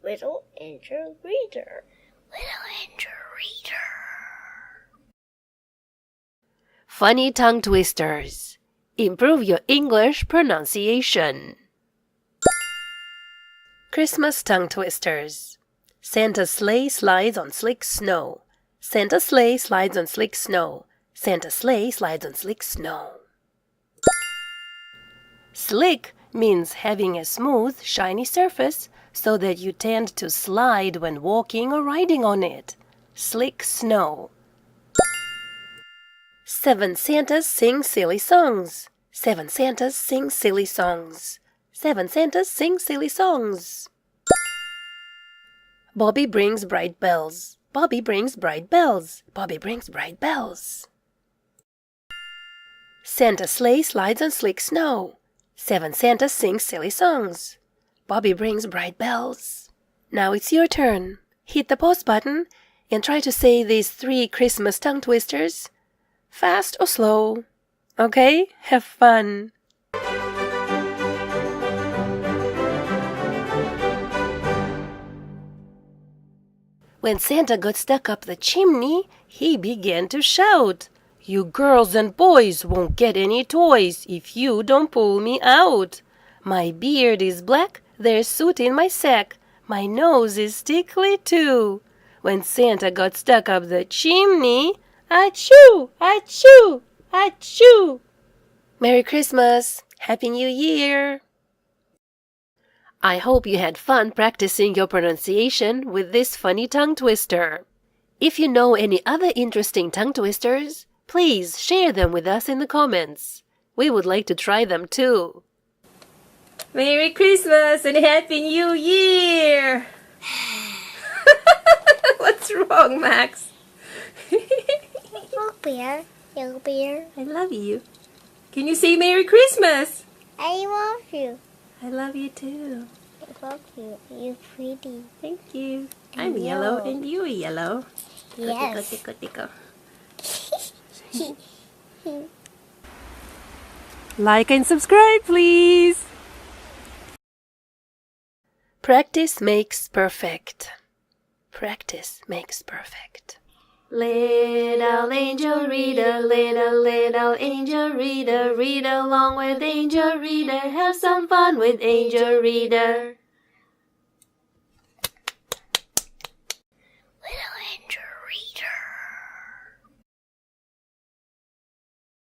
Little angel reader. Little angel reader. Funny tongue twisters. Improve your English pronunciation. Christmas tongue twisters. Santa's sleigh slides on slick snow. Santa's sleigh slides on slick snow. Santa's sleigh slides on slick snow. Slick means having a smooth, shiny surface so that you tend to slide when walking or riding on it. Slick snow. 7 Santas sing silly songs. 7 Santas sing silly songs. 7 Santas sing silly songs. Bobby brings bright bells. Bobby brings bright bells. Bobby brings bright bells. Santa's sleigh slides on slick snow. 7 Santas sing silly songs. Bobby brings bright bells. Now it's your turn. Hit the pause button and try to say these 3 Christmas tongue twisters. Fast or slow. Okay? Have fun. When Santa got stuck up the chimney, he began to shout, "You girls and boys won't get any toys if you don't pull me out. My beard is black, there's soot in my sack, my nose is tickly too. When Santa got stuck up the chimney, achoo, achoo, achoo." Merry Christmas! Happy New Year! I hope you had fun practicing your pronunciation with this funny tongue twister. If you know any other interesting tongue twisters, please share them with us in the comments. We would like to try them too. Merry Christmas and Happy New Year! What's wrong, Max? Little bear. Little bear. I love you. Can you say Merry Christmas? I love you. I love you too. I love you. You're pretty. Thank you. And I'm yellow yellow. and you're yellow. Yes. Tickle, tickle, tickle. Like and subscribe, please. Practice makes perfect. Practice makes perfect. Little angel reader, little angel reader, read along with angel reader, have some fun with angel reader.